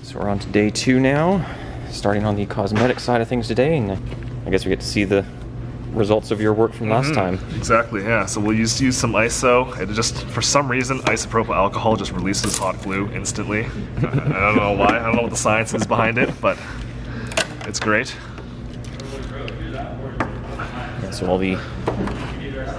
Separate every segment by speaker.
Speaker 1: So we're on to day 2 now, starting on the cosmetic side of things today, and I guess we get to see the results of your work from last time.
Speaker 2: Exactly, yeah. So we'll use some ISO. It just, for some reason, isopropyl alcohol just releases hot glue instantly. I don't know why. I don't know what the science is behind it, but it's great.
Speaker 1: Yeah, so all the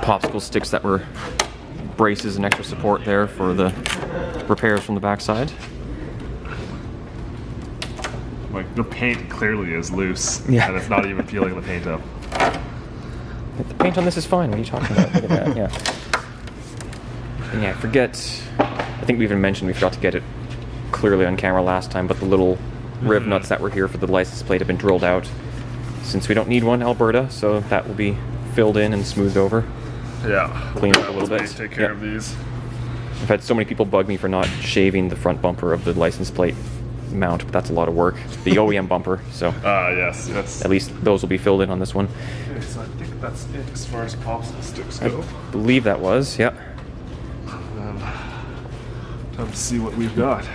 Speaker 1: popsicle sticks that were braces and extra support there for the repairs from the backside.
Speaker 2: Like, the paint clearly is loose,
Speaker 1: Yeah.
Speaker 2: and it's not even peeling the paint up.
Speaker 1: The paint on this is fine. What are you talking about? Look at that. Yeah. And yeah, I think we even mentioned we forgot to get it clearly on camera last time, but the little riv nuts that were here for the license plate have been drilled out. Since we don't need one, Alberta, so that will be filled in and smoothed over.
Speaker 2: Yeah.
Speaker 1: Cleaned up a little bit.
Speaker 2: Take care of these.
Speaker 1: I've had so many people bug me for not shaving the front bumper of the license plate mount, but that's a lot of work. The OEM bumper, so
Speaker 2: Yes.
Speaker 1: at least those will be filled in on this one.
Speaker 2: Okay, so I think that's it as far as popsicle sticks go.
Speaker 1: I believe that was, yeah.
Speaker 2: Time to see what we've got.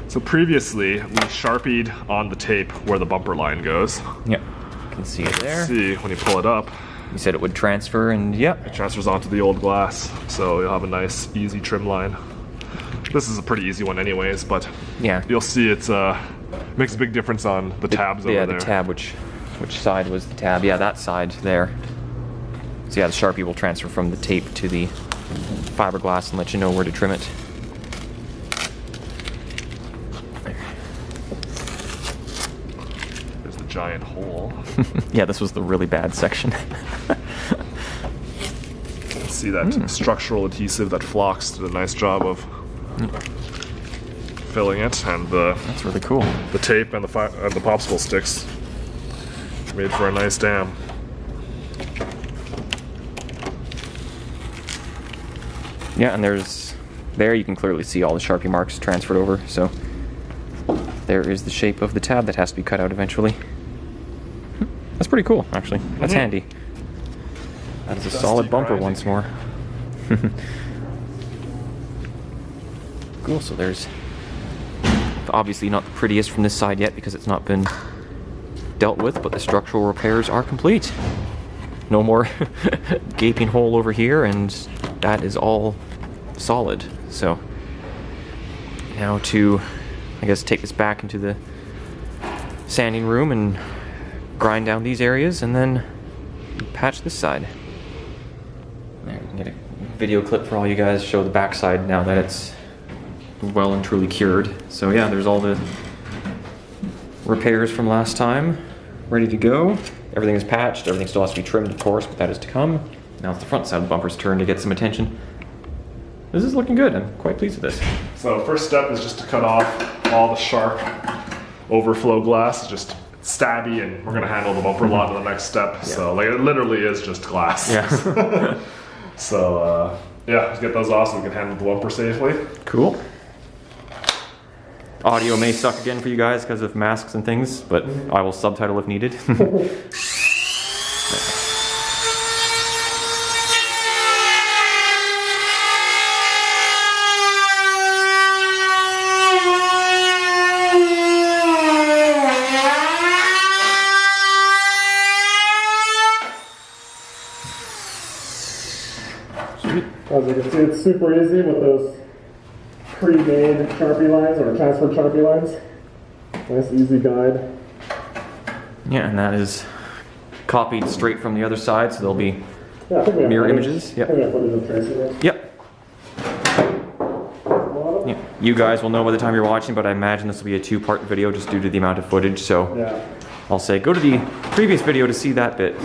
Speaker 2: So previously, we Sharpied on the tape where the bumper line goes.
Speaker 1: Yeah, you can see it there.
Speaker 2: See, when you pull it up,
Speaker 1: You said it would transfer, and yeah.
Speaker 2: it transfers onto the old glass. So you'll have a nice, easy trim line. This is a pretty easy one anyways, but
Speaker 1: Yeah.
Speaker 2: you'll see it's makes a big difference on the tabs over
Speaker 1: yeah,
Speaker 2: there.
Speaker 1: the tab, which side was the tab? Yeah, that side there. So yeah, the Sharpie will transfer from the tape to the fiberglass and let you know where to trim it.
Speaker 2: There's the giant hole.
Speaker 1: Yeah, this was the really bad section.
Speaker 2: See that structural adhesive that Flox did a nice job of filling it, and
Speaker 1: That's really cool.
Speaker 2: the tape and the popsicle sticks made for a nice dam.
Speaker 1: Yeah, and there you can clearly see all the Sharpie marks transferred over, so there is the shape of the tab that has to be cut out eventually. That's pretty cool, actually. That's handy. That is a solid bumper
Speaker 2: grinding.
Speaker 1: once more. Cool, so there's obviously not the prettiest from this side yet because it's not been dealt with, but the structural repairs are complete. No more gaping hole over here, and that is all solid. So now to, I guess, take this back into the sanding room and grind down these areas and then patch this side. There, we can get a video clip for all you guys, show the backside now that it's well and truly cured. So yeah, there's all the repairs from last time ready to go. Everything is patched, everything still has to be trimmed, of course, but that is to come. Now it's the front side of the bumper's turn to get some attention. This is looking good. I'm quite pleased with this.
Speaker 2: So first step is just to cut off all the sharp overflow glass. Just stabby, and we're gonna handle the bumper lot in the next step.
Speaker 1: Yeah.
Speaker 2: So like, it literally is just glass.
Speaker 1: Yeah.
Speaker 2: So yeah, let's get those off so we can handle the bumper safely.
Speaker 1: Cool. Audio may suck again for you guys because of masks and things, but I will subtitle if needed.
Speaker 3: As you can see, it's super easy with those pre-made Sharpie lines or transferred Sharpie lines. Nice, easy guide.
Speaker 1: Yeah, and that is copied straight from the other side, so there'll be
Speaker 3: Yeah, I think we have
Speaker 1: mirror
Speaker 3: footage.
Speaker 1: images.
Speaker 3: I
Speaker 1: Yep.
Speaker 3: think we have footage of Tracy there.
Speaker 1: Yep. Yeah. You guys will know by the time you're watching, but I imagine this will be a 2-part video just due to the amount of footage, so
Speaker 3: Yeah.
Speaker 1: I'll say go to the previous video to see that bit.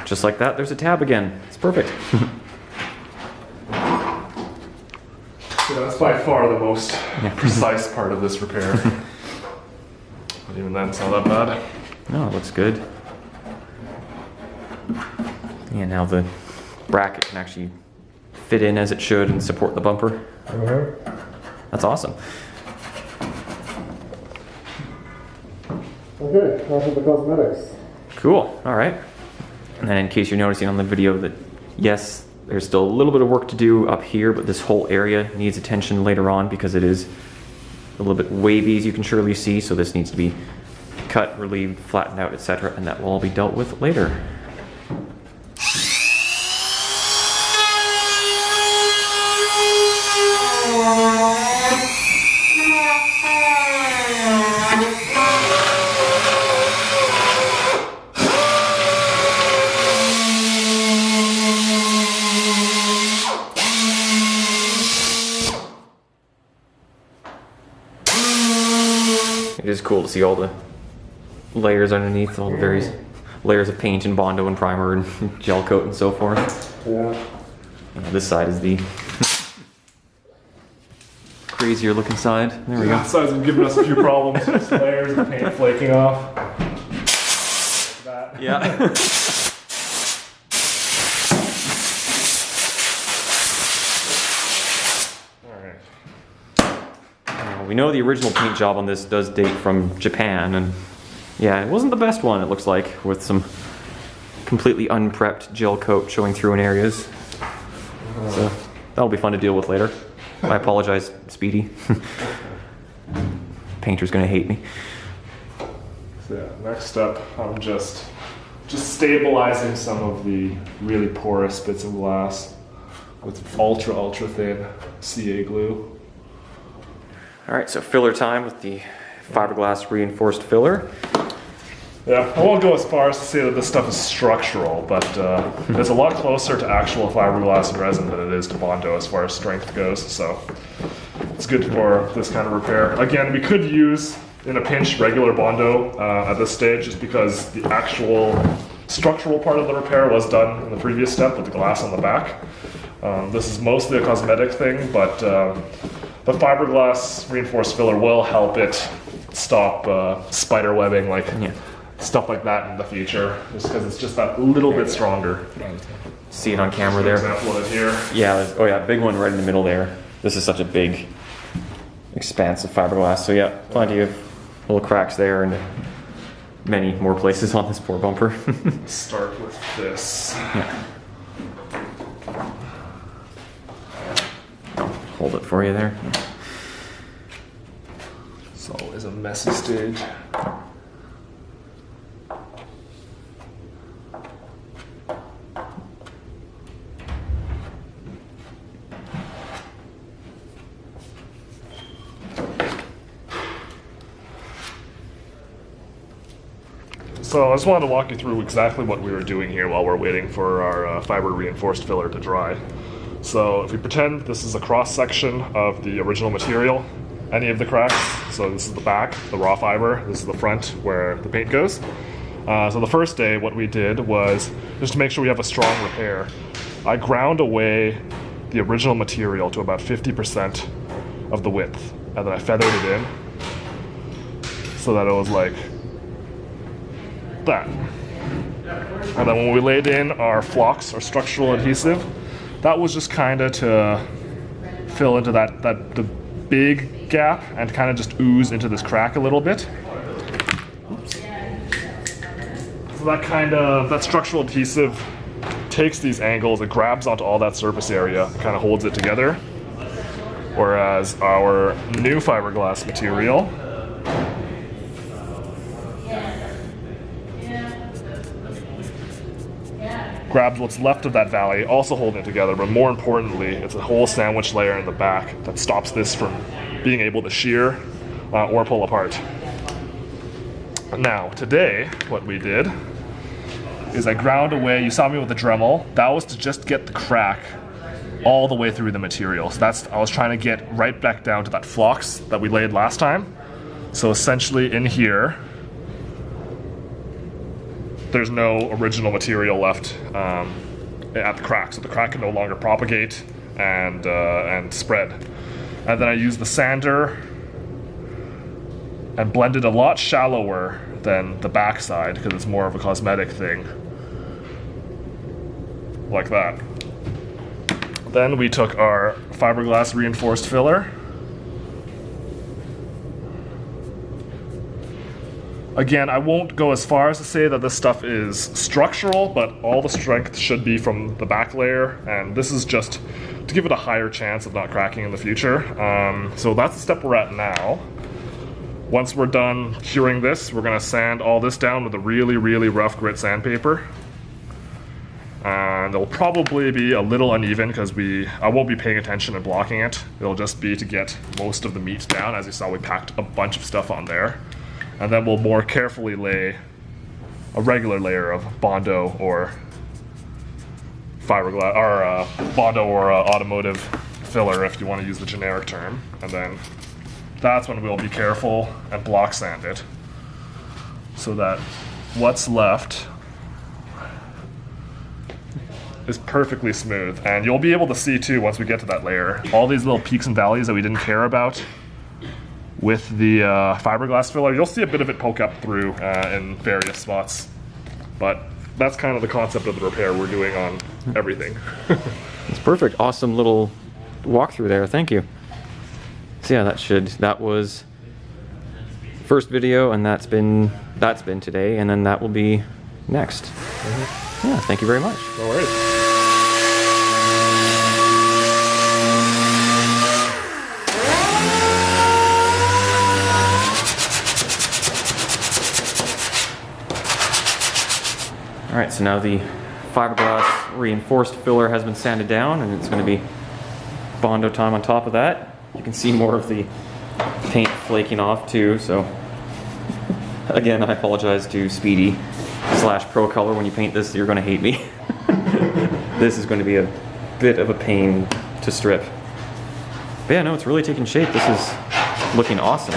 Speaker 1: just like that, there's a tab again. It's perfect.
Speaker 2: So that's by far the most precise part of this repair. But even then, it's not that bad.
Speaker 1: No, it looks good. Yeah, now the bracket can actually fit in as it should and support the bumper. That's awesome.
Speaker 3: Okay, off with the cosmetics.
Speaker 1: Cool, all right. And then in case you're noticing on the video that, yes, there's still a little bit of work to do up here, but this whole area needs attention later on because it is a little bit wavy, as you can surely see, so this needs to be cut, relieved, flattened out, etc., and that will all be dealt with later. It is cool to see all the layers underneath, all the various layers of paint and Bondo and primer and gel coat and so forth.
Speaker 3: Yeah.
Speaker 1: And this side is the crazier looking side. There we go.
Speaker 2: That side's been giving us a few problems. Just layers of paint flaking off. That.
Speaker 1: Yeah. We know the original paint job on this does date from Japan, and yeah, it wasn't the best one, it looks like, with some completely unprepped gel coat showing through in areas. So that'll be fun to deal with later. I apologize, Speedy. Painter's gonna hate me.
Speaker 2: So yeah, next up, I'm just stabilizing some of the really porous bits of glass with ultra thin CA glue.
Speaker 1: All right, so filler time with the fiberglass reinforced filler.
Speaker 2: Yeah, I won't go as far as to say that this stuff is structural, but it's a lot closer to actual fiberglass and resin than it is to Bondo as far as strength goes, so it's good for this kind of repair. Again, we could use, in a pinch, regular Bondo at this stage, just because the actual structural part of the repair was done in the previous step with the glass on the back. This is mostly a cosmetic thing, but the fiberglass reinforced filler will help it stop spider webbing, like stuff like that in the future, just because it's just that little bit stronger.
Speaker 1: See it on camera there.
Speaker 2: Example of it here.
Speaker 1: Yeah, oh yeah, big one right in the middle there. This is such a big expanse of fiberglass, so yeah, plenty of little cracks there and many more places on this poor bumper.
Speaker 2: Start with this.
Speaker 1: Yeah. I'll hold it for you there.
Speaker 2: It's always a messy stage. So I just wanted to walk you through exactly what we were doing here while we're waiting for our fiber reinforced filler to dry. So if we pretend this is a cross section of the original material, any of the cracks, so this is the back, the raw fiber, this is the front where the paint goes. So the first day what we did was, just to make sure we have a strong repair, I ground away the original material to about 50% of the width, and then I feathered it in so that it was like that. And then when we laid in our flocks or structural adhesive, that was just kind of to fill into the big gap and kind of just ooze into this crack a little bit. Oops. So that structural adhesive takes these angles, it grabs onto all that surface area, kind of holds it together. Whereas our new fiberglass material grabs what's left of that valley, also holding it together, but more importantly, it's a whole sandwich layer in the back that stops this from being able to shear or pull apart. Now, today, what we did is I ground away, you saw me with the Dremel, that was to just get the crack all the way through the material. So I was trying to get right back down to that flocks that we laid last time. So essentially in here, there's no original material left at the crack, so the crack can no longer propagate and spread. And then I used the sander and blended a lot shallower than the backside because it's more of a cosmetic thing, like that. Then we took our fiberglass reinforced filler. Again, I won't go as far as to say that this stuff is structural, but all the strength should be from the back layer, and this is just to give it a higher chance of not cracking in the future. So that's the step we're at now. Once we're done curing this, we're gonna sand all this down with a really, really rough grit sandpaper. And it'll probably be a little uneven because I won't be paying attention and blocking it. It'll just be to get most of the meat down. As you saw, we packed a bunch of stuff on there. And then we'll more carefully lay a regular layer of Bondo or fiberglass, or Bondo or automotive filler if you want to use the generic term. And then that's when we'll be careful and block sand it so that what's left is perfectly smooth. And you'll be able to see too, once we get to that layer, all these little peaks and valleys that we didn't care about with the fiberglass filler. You'll see a bit of it poke up through in various spots, but that's kind of the concept of the repair we're doing on everything.
Speaker 1: It's perfect. Awesome little walkthrough there. Thank you. So yeah, that was first video, and that's been today, and then that will be next. Yeah, thank you very much.
Speaker 2: No worries.
Speaker 1: All right, so now the fiberglass reinforced filler has been sanded down, and it's going to be Bondo time on top of that. You can see more of the paint flaking off too, so again, I apologize to Speedy / Pro Color. When you paint this, you're going to hate me. This is going to be a bit of a pain to strip. But yeah, no, it's really taking shape. This is looking awesome.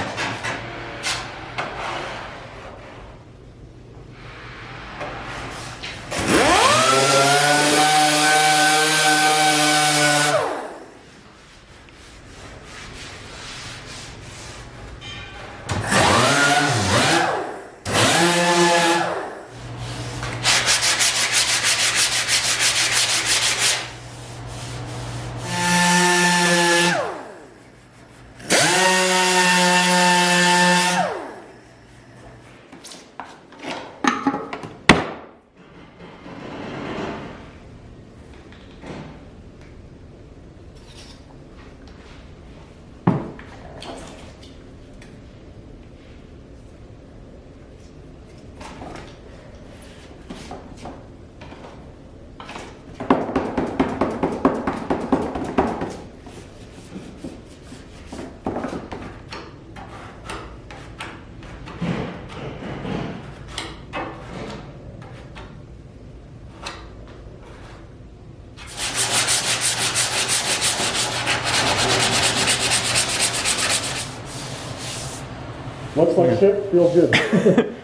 Speaker 3: Looks like shit, feels good.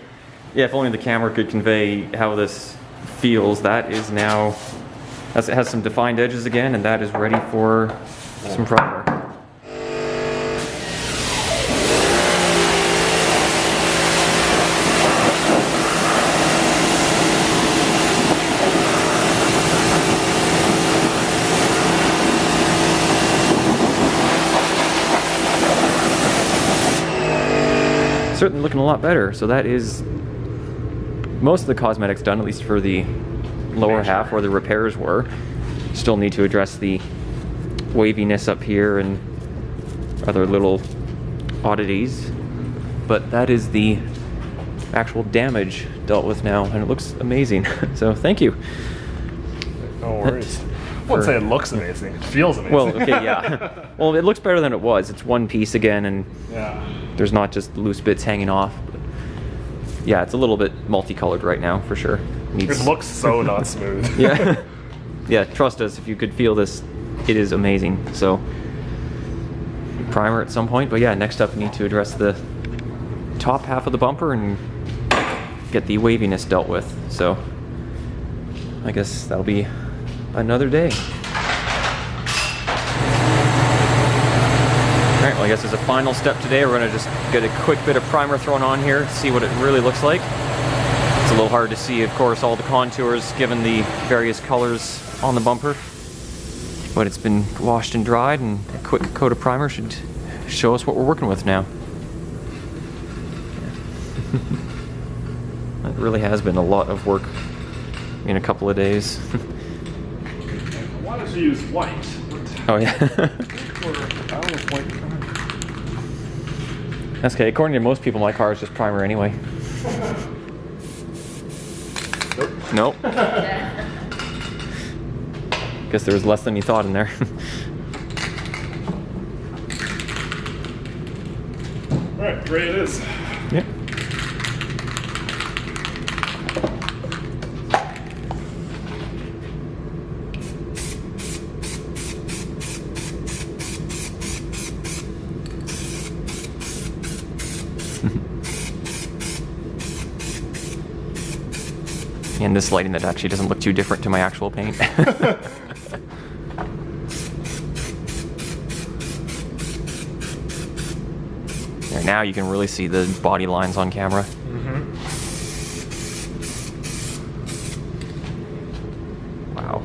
Speaker 1: Yeah, if only the camera could convey how this feels. That is now, it has some defined edges again, and that is ready for some primer. Certainly looking a lot better. So that is most of the cosmetics done, at least for the lower half where the repairs were. Still need to address the waviness up here and other little oddities, but that is the actual damage dealt with now, and it looks amazing. So thank you.
Speaker 2: No worries. I wouldn't say it looks amazing. It feels amazing.
Speaker 1: Well, okay, yeah. Well, it looks better than it was. It's one piece again, and
Speaker 2: yeah.
Speaker 1: There's not just loose bits hanging off. But yeah, it's a little bit multicolored right now, for sure.
Speaker 2: It looks so not smooth.
Speaker 1: Yeah. Yeah, trust us, if you could feel this, it is amazing. So, primer at some point, but yeah, next up we need to address the top half of the bumper and get the waviness dealt with. So I guess that'll be another day. Alright, well I guess as a final step today, we're going to just get a quick bit of primer thrown on here to see what it really looks like. It's a little hard to see, of course, all the contours given the various colors on the bumper. But it's been washed and dried, and a quick coat of primer should show us what we're working with now. It really has been a lot of work in a couple of days.
Speaker 2: Why don't you use white?
Speaker 1: Oh yeah. That's okay. According to most people, my car is just primer anyway. Nope. Guess there was less than you thought in there.
Speaker 2: Alright, gray it is.
Speaker 1: Yeah. And this lighting that actually doesn't look too different to my actual paint. There, now you can really see the body lines on camera. Wow.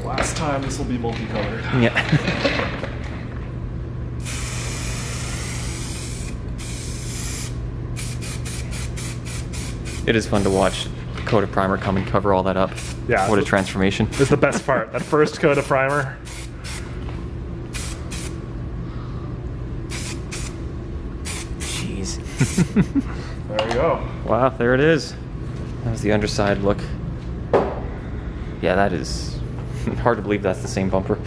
Speaker 2: Last time this will be multicolored.
Speaker 1: Yeah. It is fun to watch the coat of primer come and cover all that up.
Speaker 2: Yeah.
Speaker 1: What a transformation.
Speaker 2: It's the best part. That first coat of primer.
Speaker 1: Jeez.
Speaker 2: There we go.
Speaker 1: Wow, there it is. That was the underside look. Yeah, that is hard to believe that's the same bumper.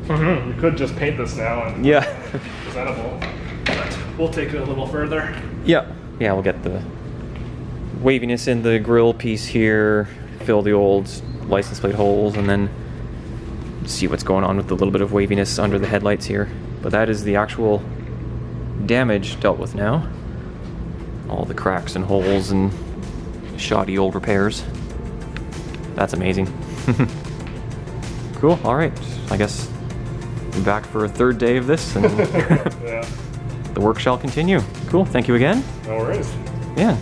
Speaker 2: We could just paint this now and
Speaker 1: Yeah.
Speaker 2: presentable, but we'll take it a little further.
Speaker 1: Yeah. Yeah, we'll get the waviness in the grill piece here, fill the old license plate holes, and then see what's going on with the little bit of waviness under the headlights here. But that is the actual damage dealt with now. All the cracks and holes and shoddy old repairs. That's amazing. Cool, alright. I guess we're back for a third day of this, and
Speaker 2: Yeah.
Speaker 1: the work shall continue. Cool, thank you again.
Speaker 2: No worries.
Speaker 1: Yeah.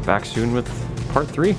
Speaker 1: Back soon with part 3.